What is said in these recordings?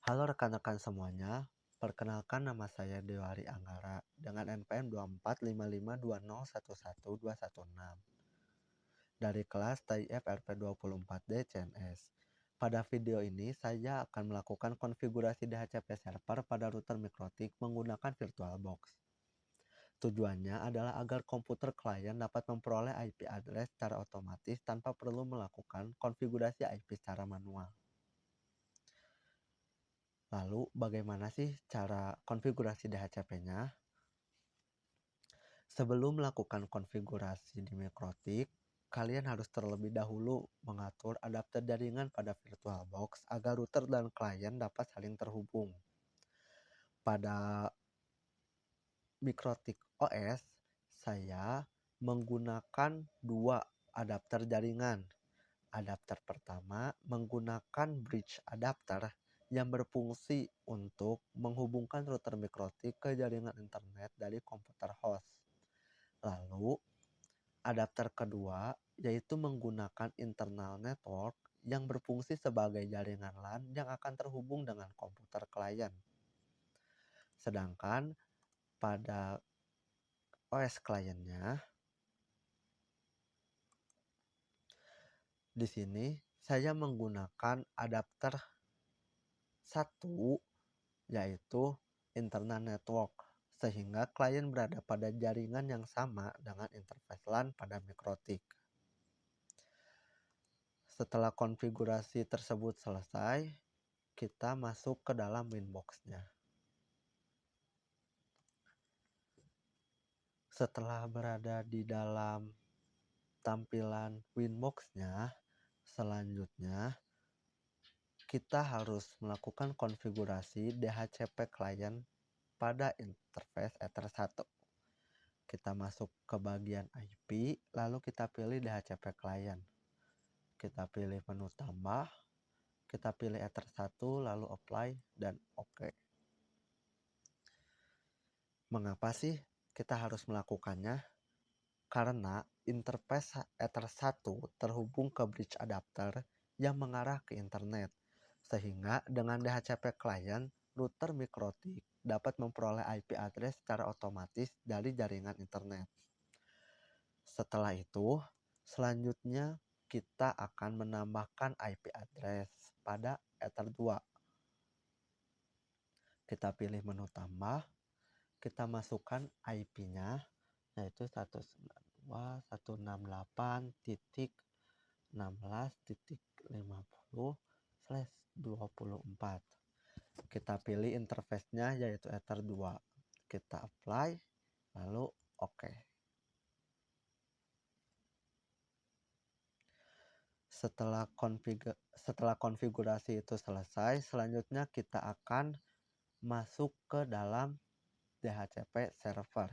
Halo rekan-rekan semuanya, perkenalkan nama saya Dewari Anggara dengan NPM 245520111216 dari kelas TIF RP24D CNS. Pada video ini saya akan melakukan konfigurasi DHCP server pada router Mikrotik menggunakan VirtualBox. Tujuannya adalah agar komputer klien dapat memperoleh IP address secara otomatis tanpa perlu melakukan konfigurasi IP secara manual. Lalu bagaimana sih cara konfigurasi DHCP-nya? Sebelum melakukan konfigurasi di Mikrotik, kalian harus terlebih dahulu mengatur adapter jaringan pada VirtualBox agar router dan klien dapat saling terhubung. Pada Mikrotik OS, saya menggunakan dua adapter jaringan. Adapter pertama menggunakan bridge adapter yang berfungsi untuk menghubungkan router Mikrotik ke jaringan internet dari komputer host. Lalu, adapter kedua yaitu menggunakan internal network yang berfungsi sebagai jaringan LAN yang akan terhubung dengan komputer klien. Sedangkan pada OS kliennya, di sini saya menggunakan adapter 1 yaitu internal network, sehingga klien berada pada jaringan yang sama dengan interface LAN pada Mikrotik. Setelah konfigurasi tersebut selesai, kita masuk ke dalam Winbox-nya. Setelah berada di dalam tampilan Winbox-nya, selanjutnya kita harus melakukan konfigurasi DHCP klien pada interface Ether1. Kita masuk ke bagian IP, lalu kita pilih DHCP klien. Kita pilih menu tambah, kita pilih Ether1, lalu apply dan OK. Mengapa sih kita harus melakukannya? Karena interface Ether1 terhubung ke bridge adapter yang mengarah ke internet. Sehingga dengan DHCP klien, router Mikrotik dapat memperoleh IP address secara otomatis dari jaringan internet. Setelah itu, selanjutnya kita akan menambahkan IP address pada Ether2. Kita pilih menu tambah, kita masukkan IP-nya yaitu 192.168.16.50/24. Kita pilih interface-nya yaitu Ether2. Kita apply, lalu OK. Setelah konfigurasi itu selesai, selanjutnya kita akan masuk ke dalam DHCP server.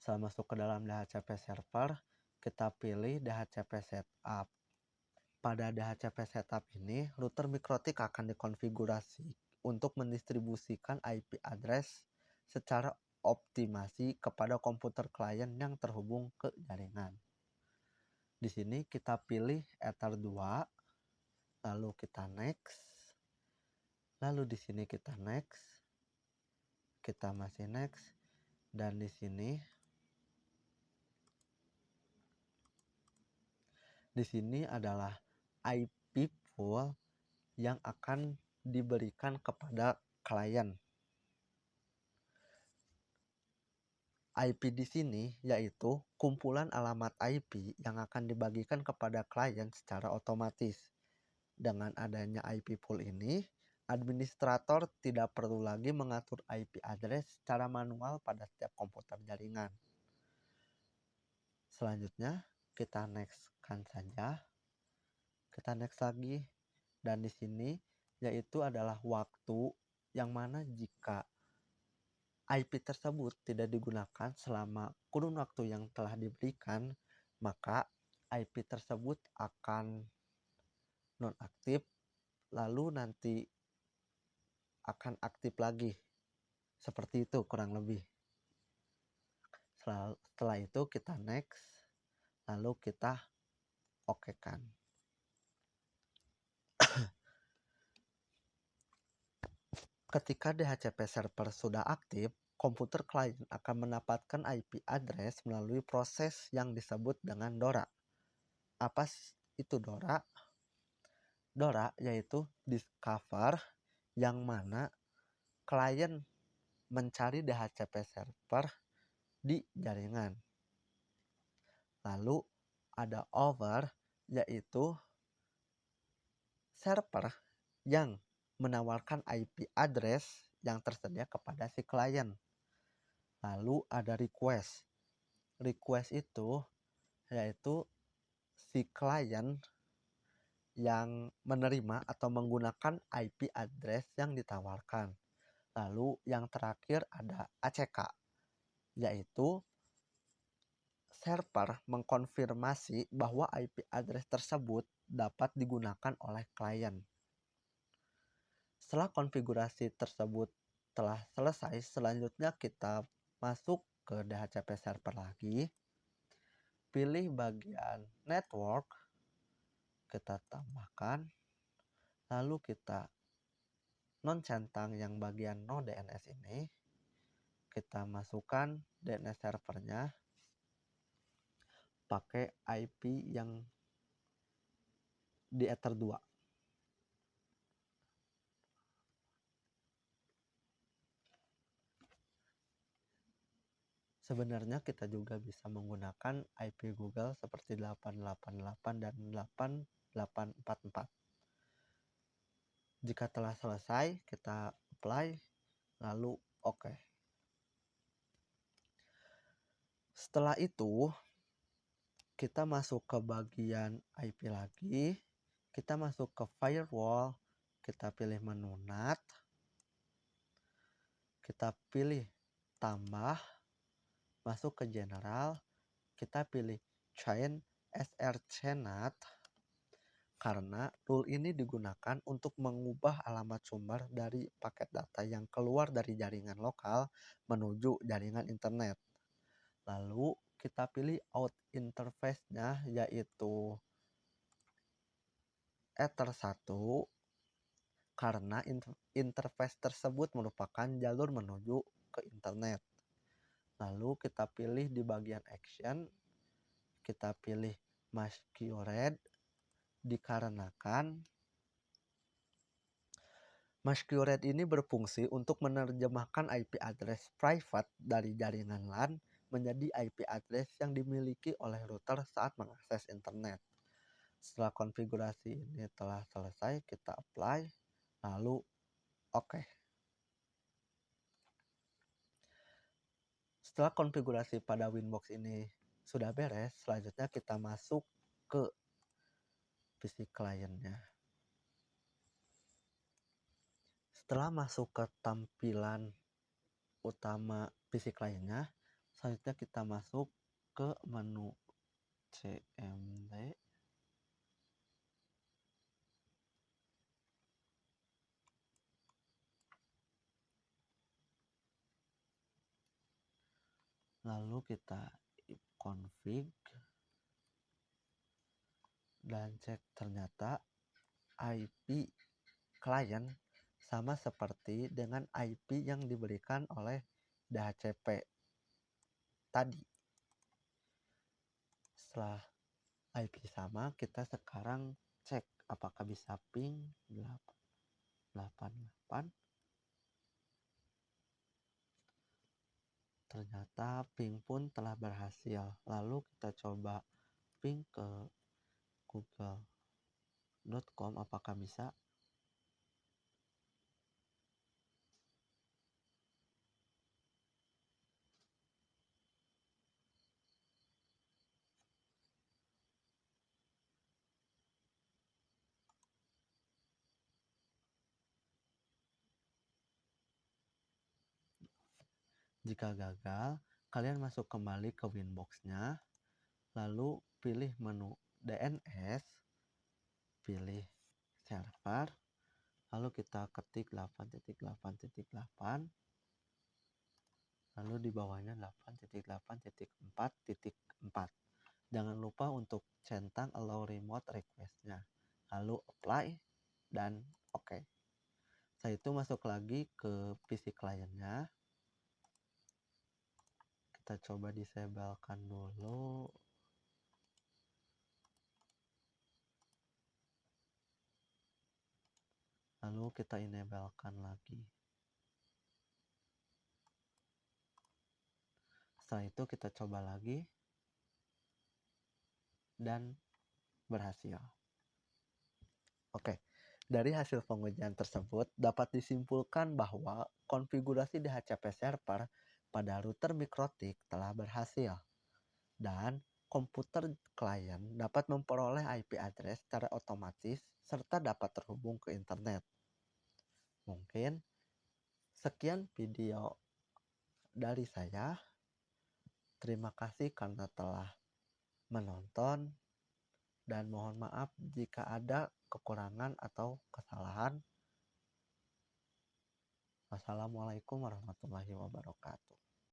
Setelah masuk ke dalam DHCP server, kita pilih DHCP setup. Pada DHCP setup ini, router Mikrotik akan dikonfigurasi untuk mendistribusikan IP address secara optimasi kepada komputer klien yang terhubung ke jaringan. Di sini kita pilih Ether2, lalu kita next. Lalu di sini kita next. Kita masih next, dan di sini adalah IP pool yang akan diberikan kepada klien. IP di sini yaitu kumpulan alamat IP yang akan dibagikan kepada klien secara otomatis. Dengan adanya IP pool ini, administrator tidak perlu lagi mengatur IP address secara manual pada setiap komputer jaringan. Selanjutnya, kita next-kan saja. Kita next lagi, dan di sini yaitu adalah waktu yang mana jika IP tersebut tidak digunakan selama kurun waktu yang telah diberikan, maka IP tersebut akan nonaktif, lalu nanti akan aktif lagi. Seperti itu kurang lebih. Setelah itu kita next, lalu kita OK-kan. Ketika DHCP server sudah aktif, komputer klien akan mendapatkan IP address melalui proses yang disebut dengan DORA. Apa itu DORA? DORA yaitu discover, yang mana klien mencari DHCP server di jaringan. Lalu ada over, yaitu server yang menawarkan IP address yang tersedia kepada si klien. Lalu ada request. Request itu yaitu si klien yang menerima atau menggunakan IP address yang ditawarkan. Lalu yang terakhir ada ACK, yaitu server mengkonfirmasi bahwa IP address tersebut dapat digunakan oleh klien. Setelah konfigurasi tersebut telah selesai, selanjutnya kita masuk ke DHCP server lagi. Pilih bagian network, kita tambahkan, lalu kita non-centang yang bagian no DNS ini, kita masukkan DNS servernya pakai IP yang di Ether 2. Sebenarnya kita juga bisa menggunakan IP Google seperti 888 dan 8844. Jika telah selesai, kita apply, lalu OK. Setelah itu, kita masuk ke bagian IP lagi, kita masuk ke firewall, kita pilih menu NAT, kita pilih tambah, masuk ke general, kita pilih chain srcNAT, karena rule ini digunakan untuk mengubah alamat sumber dari paket data yang keluar dari jaringan lokal menuju jaringan internet. Lalu kita pilih out interface-nya, yaitu Ether 1, karena interface tersebut merupakan jalur menuju ke internet. Lalu kita pilih di bagian action, kita pilih masquerade, dikarenakan masquerade ini berfungsi untuk menerjemahkan IP address private dari jaringan LAN menjadi IP address yang dimiliki oleh router saat mengakses internet. Setelah konfigurasi ini telah selesai, kita apply, lalu OK. Setelah konfigurasi pada Winbox ini sudah beres, selanjutnya kita masuk ke PC kliennya. Setelah masuk ke tampilan utama PC kliennya, selanjutnya kita masuk ke menu CMD. Lalu kita config dan cek, ternyata IP klien sama seperti dengan IP yang diberikan oleh DHCP tadi. Setelah IP sama, kita sekarang cek apakah bisa ping 888. Ternyata ping pun telah berhasil. Lalu kita coba ping ke google.com, apakah bisa. Jika gagal, kalian masuk kembali ke Winbox-nya, lalu pilih menu DNS, pilih server, lalu kita ketik 8.8.8, lalu di bawahnya 8.8.4.4. Jangan lupa untuk centang allow remote request-nya, lalu apply dan OK. Setelah itu masuk lagi ke PC kliennya. Kita coba disablekan dulu. Lalu kita enablekan lagi. Setelah itu kita coba lagi. Dan berhasil. Oke. Dari hasil pengujian tersebut dapat disimpulkan bahwa konfigurasi DHCP server pada router mikrotik telah berhasil dan komputer klien dapat memperoleh IP address secara otomatis serta dapat terhubung ke internet. Mungkin sekian video dari saya. Terima kasih karena telah menonton dan mohon maaf jika ada kekurangan atau kesalahan. Wassalamualaikum warahmatullahi wabarakatuh.